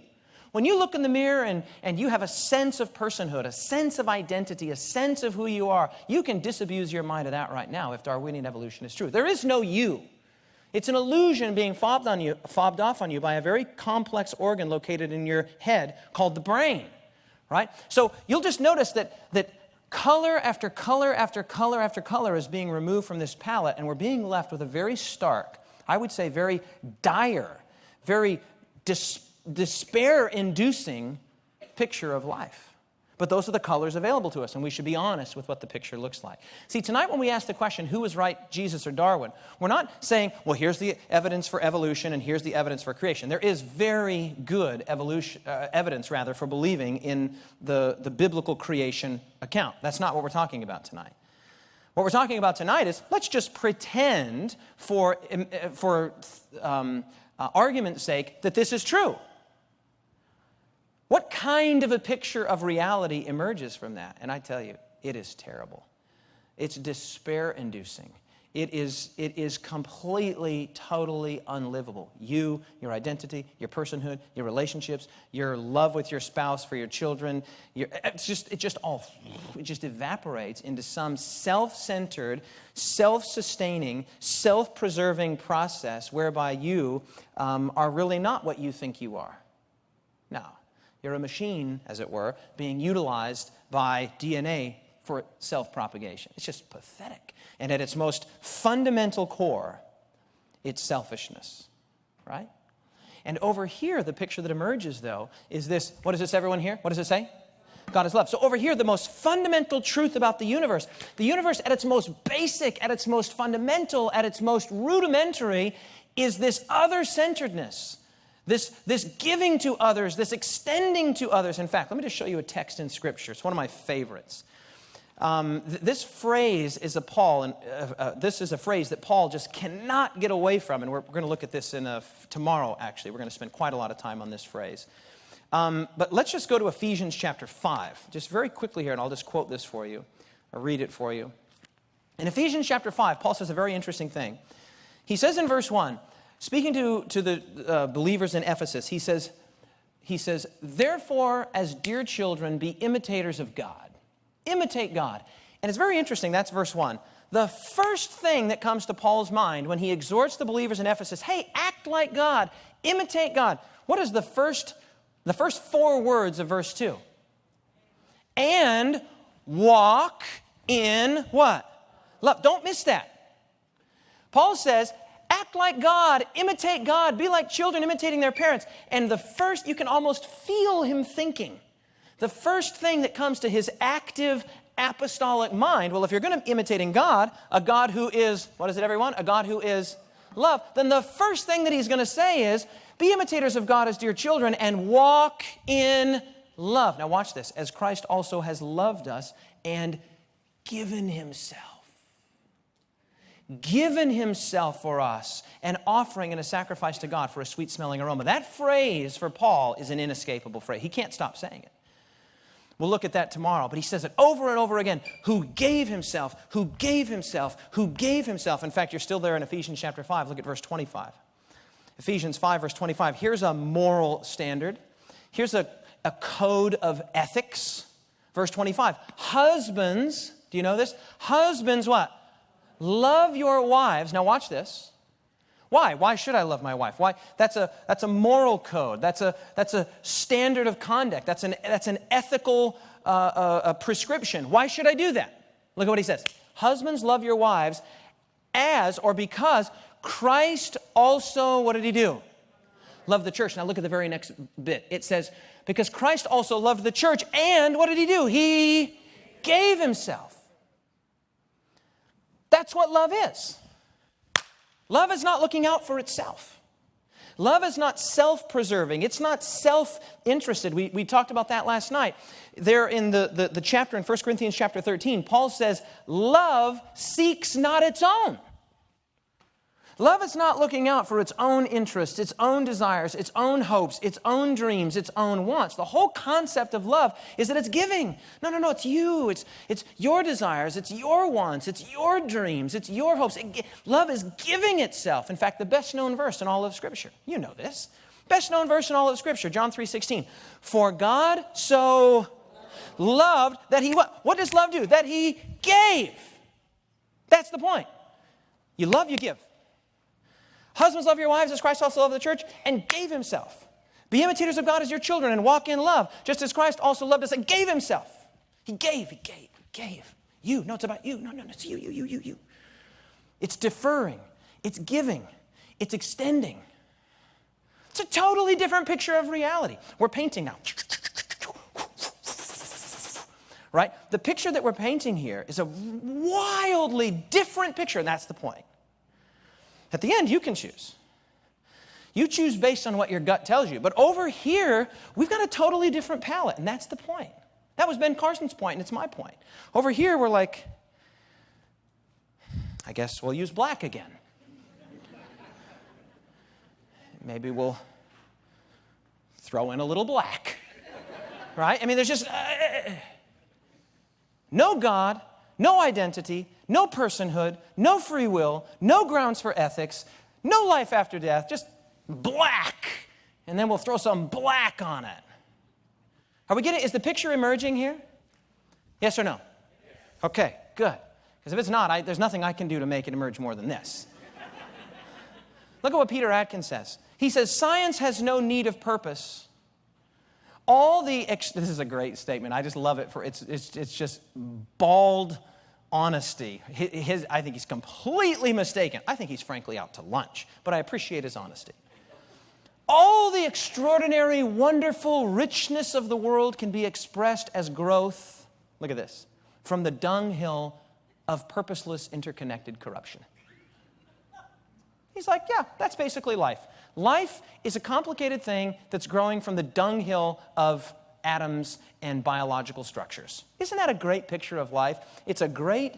When you look in the mirror and you have a sense of personhood, a sense of identity, a sense of who you are, you can disabuse your mind of that right now if Darwinian evolution is true. There is no you. It's an illusion being fobbed off on you by a very complex organ located in your head called the brain, right? So you'll just notice that color after color after color after color is being removed from this palette, and we're being left with a very stark, I would say very dire, very despair-inducing picture of life. But those are the colors available to us, and we should be honest with what the picture looks like. See, tonight when we ask the question, who was right, Jesus or Darwin, we're not saying, well, here's the evidence for evolution and here's the evidence for creation. There is very good evidence for believing in the biblical creation account. That's not what we're talking about tonight. What we're talking about tonight is, let's just pretend for argument's sake that this is true. What kind of a picture of reality emerges from that? And I tell you, it is terrible. It's despair-inducing. It is completely, totally unlivable. You, your identity, your personhood, your relationships, your love with your spouse, for your children, it just evaporates into some self-centered, self-sustaining, self-preserving process whereby you are really not what you think you are. No. You're a machine, as it were, being utilized by DNA for self-propagation. It's just pathetic. And at its most fundamental core, it's selfishness, right? And over here, the picture that emerges, though, is this. What is this, everyone here? What does it say? God is love. So over here, the most fundamental truth about the universe at its most basic, at its most fundamental, at its most rudimentary, is this other-centeredness. This giving to others, this extending to others. In fact, let me just show you a text in Scripture. It's one of my favorites. This phrase is this is a phrase that Paul just cannot get away from, and we're going to look at this tomorrow. Actually, we're going to spend quite a lot of time on this phrase. But let's just go to Ephesians chapter 5, just very quickly here, and I'll just quote this for you, or read it for you. In Ephesians chapter 5, Paul says a very interesting thing. He says in verse 1. Speaking to the believers in Ephesus, he says, therefore, as dear children, be imitators of God. Imitate God. And it's very interesting, that's verse 1. The first thing that comes to Paul's mind when he exhorts the believers in Ephesus, hey, act like God, imitate God. What is the first 4 words of verse 2? And walk in what? Love. Don't miss that. Paul says, act like God, imitate God, be like children imitating their parents. And the first, you can almost feel him thinking. The first thing that comes to his active apostolic mind, well, if you're going to imitating God, a God who is, what is it, everyone? A God who is love. Then the first thing that he's going to say is, be imitators of God as dear children and walk in love. Now watch this. As Christ also has loved us and given himself. Given himself for us, an offering and a sacrifice to God for a sweet-smelling aroma. That phrase for Paul is an inescapable phrase. He can't stop saying it. We'll look at that tomorrow, but he says it over and over again. Who gave himself, who gave himself, who gave himself. In fact, you're still there in Ephesians chapter 5. Look at verse 25. Ephesians 5, verse 25. Here's a moral standard. Here's a code of ethics. Verse 25. Husbands, do you know this? Husbands what? Love your wives. Now watch this. Why? Why should I love my wife? Why? That's a moral code. That's a standard of conduct. That's an ethical prescription. Why should I do that? Look at what he says. Husbands, love your wives as or because Christ also, what did he do? Loved the church. Now look at the very next bit. It says, because Christ also loved the church and what did he do? He gave himself. That's what love is. Love is not looking out for itself. Love is not self-preserving. It's not self-interested. We talked about that last night. There in the chapter in 1 Corinthians chapter 13, Paul says, love seeks not its own. Love is not looking out for its own interests, its own desires, its own hopes, its own dreams, its own wants. The whole concept of love is that it's giving. No, it's you. It's your desires, it's your wants, it's your dreams, it's your hopes. Love is giving itself. In fact, the best known verse in all of Scripture, you know this, best known verse in all of Scripture, John 3:16. For God so loved that he, what does love do? That he gave. That's the point. You love, you give. Husbands, love your wives as Christ also loved the church and gave himself. Be imitators of God as your children and walk in love, just as Christ also loved us and gave himself. He gave. You. No, it's about you. No, it's you. It's deferring. It's giving. It's extending. It's a totally different picture of reality. We're painting now. Right? The picture that we're painting here is a wildly different picture, and that's the point. At the end, you can choose. You choose based on what your gut tells you. But over here, we've got a totally different palette, and that's the point. That was Ben Carson's point, and it's my point. Over here, we're like, I guess we'll use black again. Maybe we'll throw in a little black. Right? I mean, there's just no God, no identity, no personhood, no free will, no grounds for ethics, no life after death, just black. And then we'll throw some black on it. Are we getting, is the picture emerging here? Yes or no? Okay, good. Because if it's not, there's nothing I can do to make it emerge more than this. Look at what Peter Atkins says. He says, science has no need of purpose. This is a great statement. I just love it. It's just bald honesty. I think he's completely mistaken. I think he's frankly out to lunch, but I appreciate his honesty. All the extraordinary, wonderful richness of the world can be expressed as growth, look at this, from the dunghill of purposeless, interconnected corruption. He's like, yeah, that's basically life. Life is a complicated thing that's growing from the dunghill of atoms and biological structures. Isn't that a great picture of life? It's a great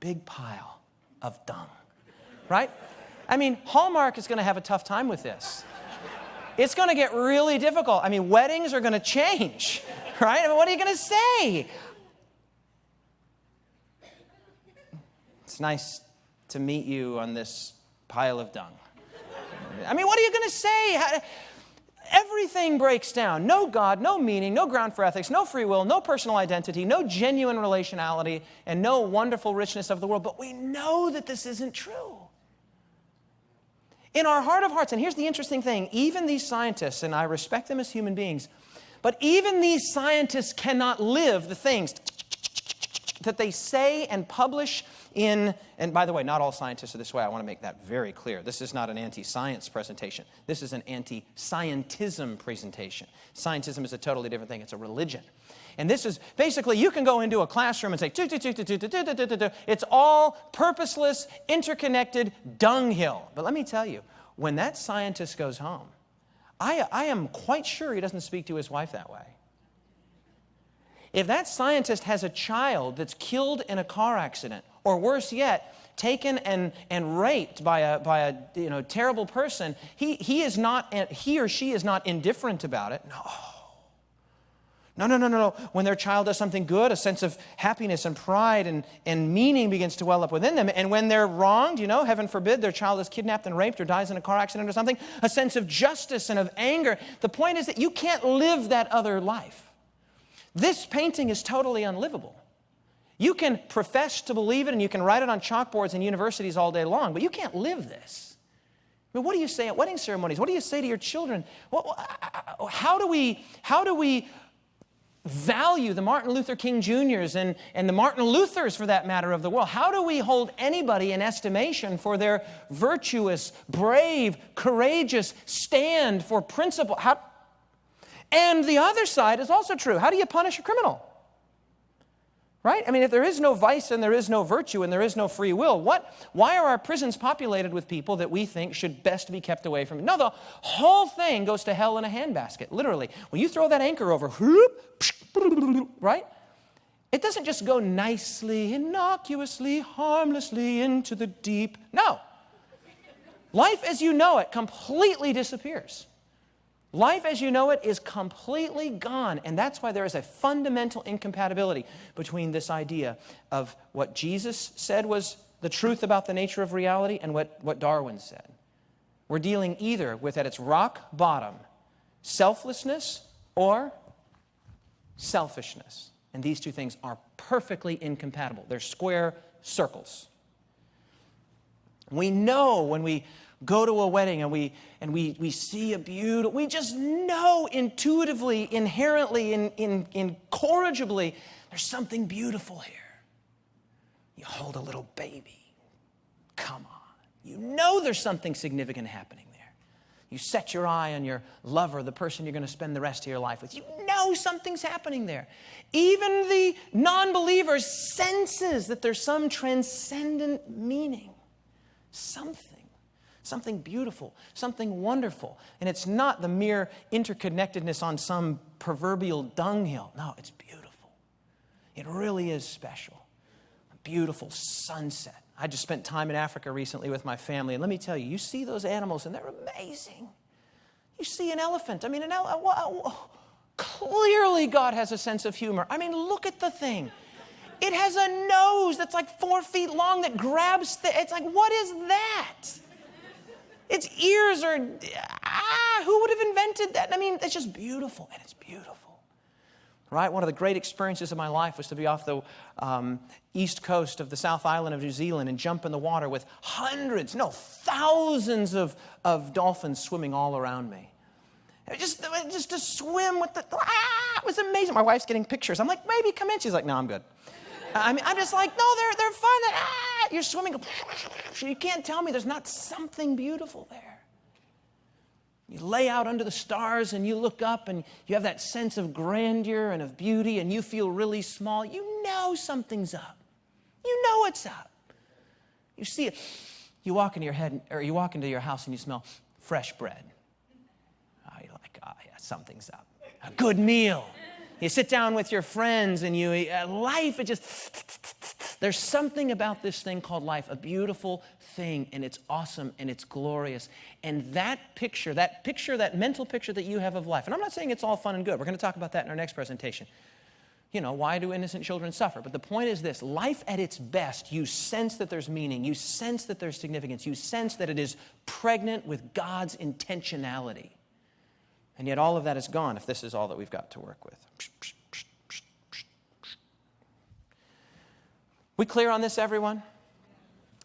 big pile of dung, right? I mean, Hallmark is going to have a tough time with this. It's going to get really difficult. I mean, weddings are going to change, right? I mean, what are you going to say? It's nice to meet you on this pile of dung. I mean, what are you going to say? Everything breaks down. No God, no meaning, no ground for ethics, no free will, no personal identity, no genuine relationality, and no wonderful richness of the world. But we know that this isn't true. In our heart of hearts, and here's the interesting thing, even these scientists, and I respect them as human beings, but even these scientists cannot live the things that they say and publish in, and by the way, not all scientists are this way. I want to make that very clear. This is not an anti-science presentation. This is an anti-scientism presentation. Scientism is a totally different thing. It's a religion. And this is, basically, you can go into a classroom and say, it's all purposeless, interconnected dunghill. But let me tell you, when that scientist goes home, I am quite sure he doesn't speak to his wife that way. If that scientist has a child that's killed in a car accident, or worse yet, taken and raped by a terrible person, he or she is not indifferent about it. No. When their child does something good, a sense of happiness and pride and meaning begins to well up within them. And when they're wronged, heaven forbid, their child is kidnapped and raped or dies in a car accident or something, a sense of justice and of anger. The point is that you can't live that other life. This painting is totally unlivable. You can profess to believe it and you can write it on chalkboards in universities all day long, but you can't live this. I mean, what do you say at wedding ceremonies? What do you say to your children? How do we value the Martin Luther King Jr.'s and the Martin Luthers, for that matter, of the world? How do we hold anybody in estimation for their virtuous, brave, courageous stand for principle? And the other side is also true. How do you punish a criminal? Right? I mean, if there is no vice and there is no virtue and there is no free will, why are our prisons populated with people that we think should best be kept away from it? No, the whole thing goes to hell in a handbasket, literally. When you throw that anchor over, right? It doesn't just go nicely, innocuously, harmlessly into the deep. No. Life as you know it completely disappears. Life as you know it is completely gone. And that's why there is a fundamental incompatibility between this idea of what Jesus said was the truth about the nature of reality and what Darwin said. We're dealing either with, at its rock bottom, selflessness or selfishness. And these two things are perfectly incompatible. They're square circles. We know when we go to a wedding and we see a beautiful, we just know intuitively, inherently, incorrigibly, there's something beautiful here. You hold a little baby. Come on. You know there's something significant happening there. You set your eye on your lover, the person you're going to spend the rest of your life with. You know something's happening there. Even the non-believer senses that there's some transcendent meaning. Something beautiful, something wonderful. And it's not the mere interconnectedness on some proverbial dunghill. No, it's beautiful. It really is special. A beautiful sunset. I just spent time in Africa recently with my family, and let me tell you, you see those animals, and they're amazing. You see an elephant. I mean, clearly God has a sense of humor. I mean, look at the thing. It has a nose that's like 4 feet long that grabs it's like, what is that? Its ears are, who would have invented that? I mean, it's just beautiful, and it's beautiful. Right? One of the great experiences of my life was to be off the east coast of the South Island of New Zealand and jump in the water with thousands of dolphins swimming all around me. Just to swim with it was amazing. My wife's getting pictures. I'm like, maybe come in. She's like, no, I'm good. I mean, I'm just like, no, they're fine. You're swimming. You can't tell me there's not something beautiful there. You lay out under the stars and you look up and you have that sense of grandeur and of beauty and you feel really small. You know something's up. You know it's up. You see it. You walk into your house and you smell fresh bread. Oh, you're like, yeah, something's up. A good meal. You sit down with your friends and you eat. Life, there's something about this thing called life, a beautiful thing, and it's awesome and it's glorious. And that mental picture that you have of life, and I'm not saying it's all fun and good. We're going to talk about that in our next presentation. You know, why do innocent children suffer? But the point is this, life at its best, you sense that there's meaning, you sense that there's significance, you sense that it is pregnant with God's intentionality. And yet all of that is gone if this is all that we've got to work with. We clear on this, everyone?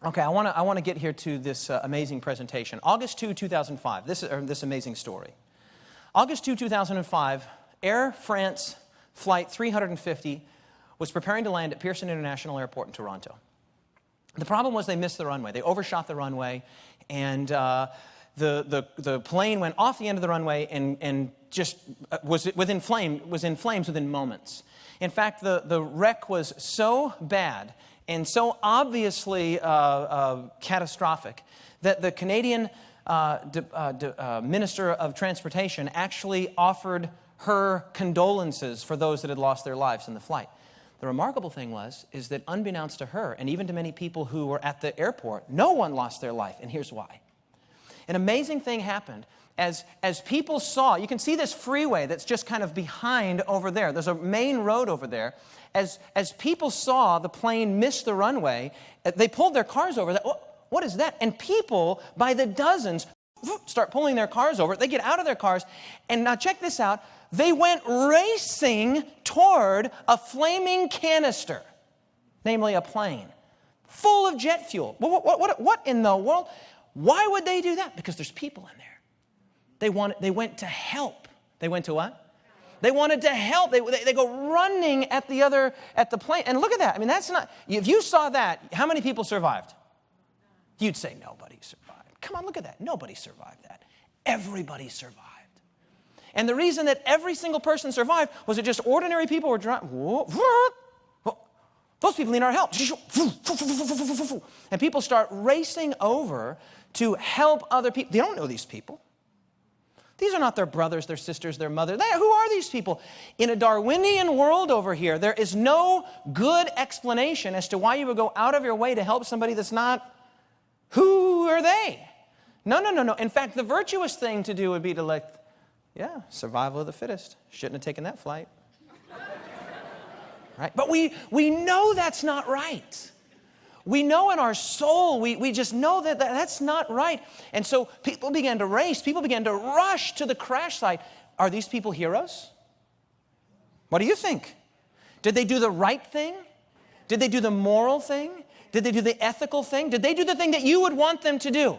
Okay, I want to get here to this amazing presentation. August 2, 2005, this amazing story. August 2, 2005, Air France Flight 350 was preparing to land at Pearson International Airport in Toronto. The problem was they missed the runway. They overshot the runway, and the plane went off the end of the runway and just was in flames within moments. In fact, the wreck was so bad and so obviously catastrophic that the Canadian Minister of Transportation actually offered her condolences for those that had lost their lives in the flight. The remarkable thing is that unbeknownst to her, and even to many people who were at the airport, no one lost their life, and here's why. An amazing thing happened. As people saw, you can see this freeway that's just kind of behind over there. There's a main road over there. As people saw the plane miss the runway, they pulled their cars over. What is that? And people, by the dozens, start pulling their cars over. They get out of their cars, and now check this out. They went racing toward a flaming canister, namely a plane, full of jet fuel. What in the world? Why would they do that? Because there's people in there. They went to help. They went to what? They wanted to help. They go running at the plane. And look at that. I mean, that's not, if you saw that, how many people survived? You'd say nobody survived. Come on, look at that. Nobody survived that. Everybody survived. And the reason that every single person survived was that just ordinary people were driving. Those people need our help. And people start racing over to help other people. They don't know these people. These are not their brothers, their sisters, their mother. Who are these people? In a Darwinian world over here, there is no good explanation as to why you would go out of your way to help somebody that's not. Who are they? No. In fact, the virtuous thing to do would be to survival of the fittest. Shouldn't have taken that flight. Right? But we know that's not right. We know in our soul, we just know that that's not right. And so people began to race. People began to rush to the crash site. Are these people heroes? What do you think? Did they do the right thing? Did they do the moral thing? Did they do the ethical thing? Did they do the thing that you would want them to do?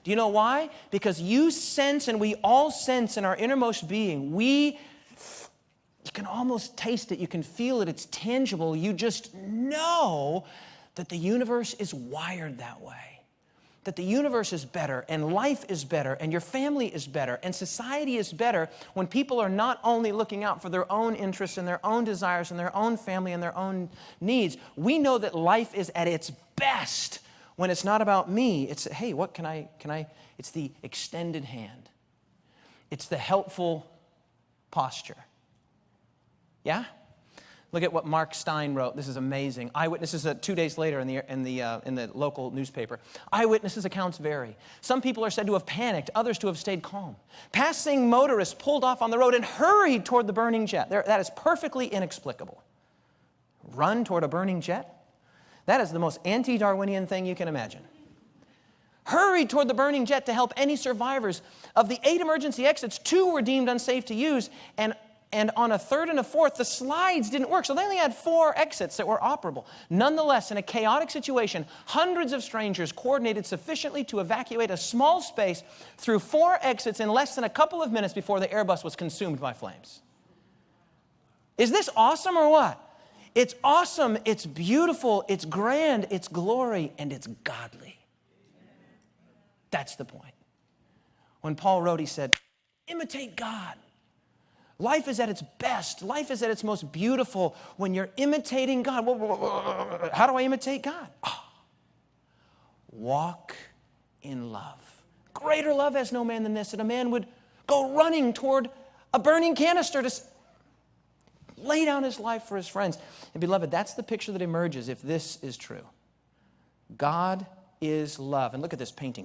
Do you know why? Because you sense, and we all sense in our innermost being, you can almost taste it. You can feel it. It's tangible. You just know that the universe is wired that way, that the universe is better, and life is better, and your family is better, and society is better when people are not only looking out for their own interests and their own desires and their own family and their own needs. We know that life is at its best when it's not about me. It's, hey, what can I, it's the extended hand. It's the helpful posture. Yeah? Look at what Mark Stein wrote. This is amazing. Eyewitnesses 2 days later in the local newspaper. Eyewitnesses' accounts vary. Some people are said to have panicked, others to have stayed calm. Passing motorists pulled off on the road and hurried toward the burning jet. That is perfectly inexplicable. Run toward a burning jet? That is the most anti-Darwinian thing you can imagine. Hurried toward the burning jet to help any survivors. Of the 8 emergency exits, 2 were deemed unsafe to use, and on a third and a fourth, the slides didn't work. So they only had 4 exits that were operable. Nonetheless, in a chaotic situation, hundreds of strangers coordinated sufficiently to evacuate a small space through 4 exits in less than a couple of minutes before the Airbus was consumed by flames. Is this awesome or what? It's awesome, it's beautiful, it's grand, it's glory, and it's godly. That's the point. When Paul wrote, he said, imitate God. Life is at its best. Life is at its most beautiful when you're imitating God. How do I imitate God? Walk in love. Greater love has no man than this, that a man would go running toward a burning canister to lay down his life for his friends. And beloved, that's the picture that emerges if this is true. God is love. And look at this painting.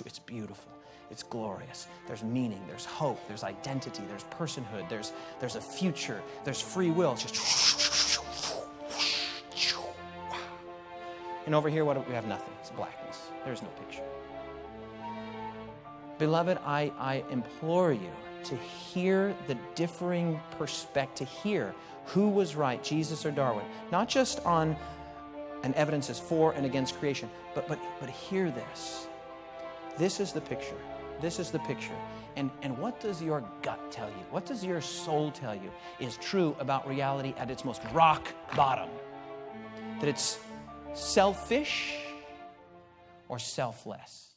It's beautiful. It's glorious. There's meaning, there's hope, there's identity, there's personhood, there's a future, there's free will. It's just. And over here, we have nothing. It's blackness. There's no picture. Beloved, I implore you to hear the differing perspective, to hear who was right, Jesus or Darwin. Not just on an evidences for and against creation, but hear this. This is the picture. This is the picture. And what does your gut tell you? What does your soul tell you is true about reality at its most rock bottom? That it's selfish or selfless?